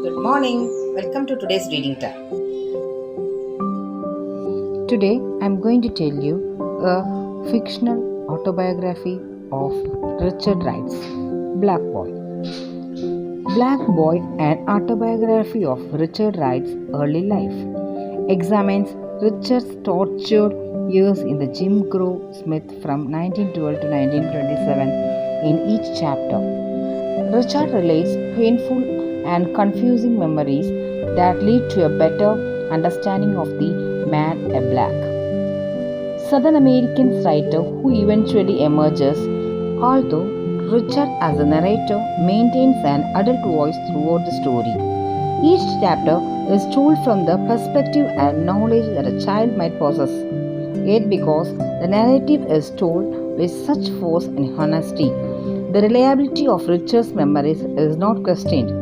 Good morning. Welcome to today's reading time. Today I am going to tell you a fictional autobiography of Richard Wright's Black Boy. Black Boy, an autobiography of Richard Wright's early life, examines Richard's tortured years in the Jim Crow Smith from 1912 to 1927 in each chapter. Richard relates painful and confusing memories that lead to a better understanding of the man in black. Southern American writer who eventually emerges, although Richard as a narrator maintains an adult voice throughout the story. Each chapter is told from the perspective and knowledge that a child might possess. Yet because the narrative is told with such force and honesty, the reliability of Richard's memories is not questioned.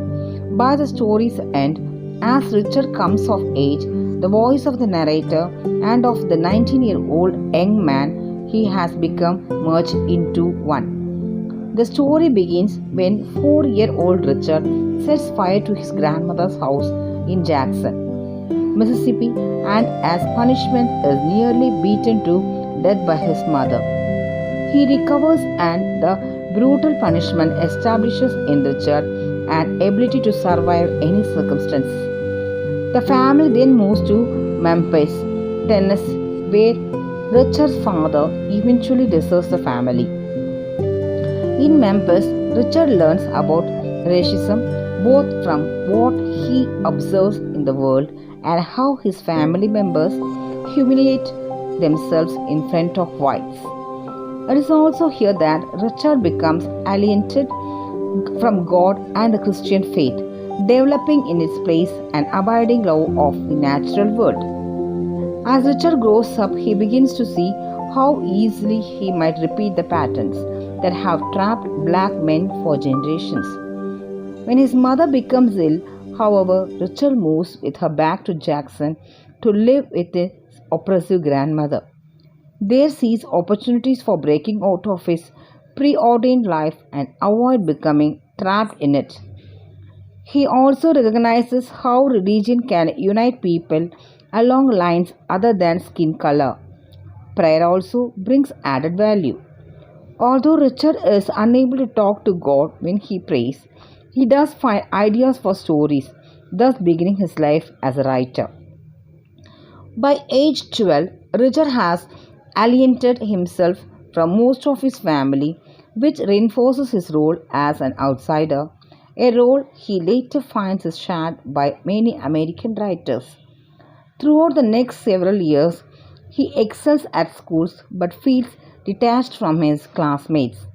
By the story's end, as Richard comes of age, the voice of the narrator and of the 19-year-old young man he has become merged into one. The story begins when 4-year-old Richard sets fire to his grandmother's house in Jackson, Mississippi, and as punishment is nearly beaten to death by his mother. He recovers and the brutal punishment establishes in Richard an ability to survive any circumstance. The family then moves to Memphis, Tennessee, where Richard's father eventually deserts the family. In Memphis, Richard learns about racism both from what he observes in the world and how his family members humiliate themselves in front of whites. It is also here that Richard becomes alienated from God and the Christian faith, developing in its place an abiding love of the natural world. As Richard grows up, he begins to see how easily he might repeat the patterns that have trapped black men for generations. When his mother becomes ill, however, Richard moves with her back to Jackson to live with his oppressive grandmother. There sees opportunities for breaking out of his preordained life and avoid becoming trapped in it. He also recognizes how religion can unite people along lines other than skin color. Prayer also brings added value. Although Richard is unable to talk to God when he prays, he does find ideas for stories, thus beginning his life as a writer. By age 12, Richard has alienated himself from most of his family, which reinforces his role as an outsider, a role he later finds is shared by many American writers. Throughout the next several years, he excels at schools but feels detached from his classmates.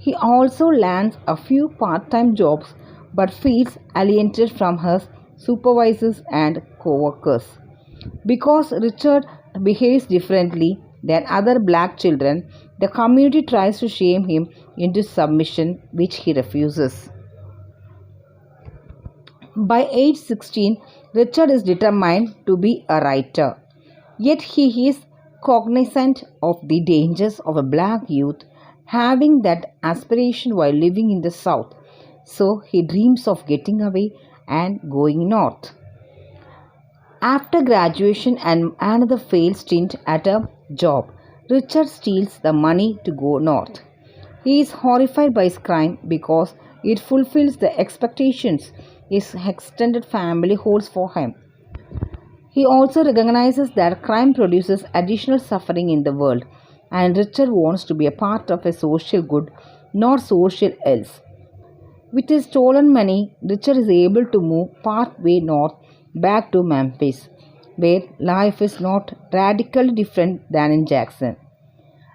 He also lands a few part-time jobs but feels alienated from his supervisors and co-workers. Because Richard behaves differently than other black children, the community tries to shame him into submission, which he refuses. By age 16, Richard is determined to be a writer. Yet he is cognizant of the dangers of a black youth having that aspiration while living in the South. So he dreams of getting away and going north. After graduation and another failed stint at a job, Richard steals the money to go north. He is horrified by his crime because it fulfills the expectations his extended family holds for him. He also recognizes that crime produces additional suffering in the world, and Richard wants to be a part of a social good, not social ills. With his stolen money, Richard is able to move part way north back to Memphis, where life is not radically different than in Jackson.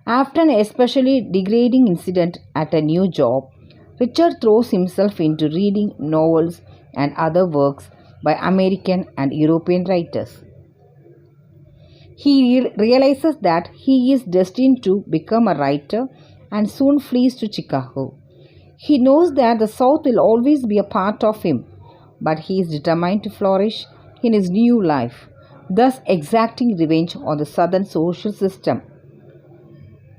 After an especially degrading incident at a new job, Richard throws himself into reading novels and other works by American and European writers. He realizes that he is destined to become a writer and soon flees to Chicago. He knows that the South will always be a part of him, but he is determined to flourish in his new life, thus exacting revenge on the Southern social system.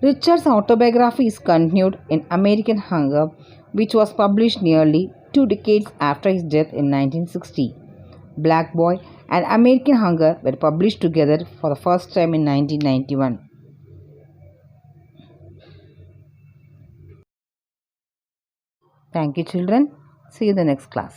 Richard's autobiography is continued in American Hunger, which was published nearly 2 decades after his death in 1960. Black Boy and American Hunger were published together for the first time in 1991. Thank you, children. See you in the next class.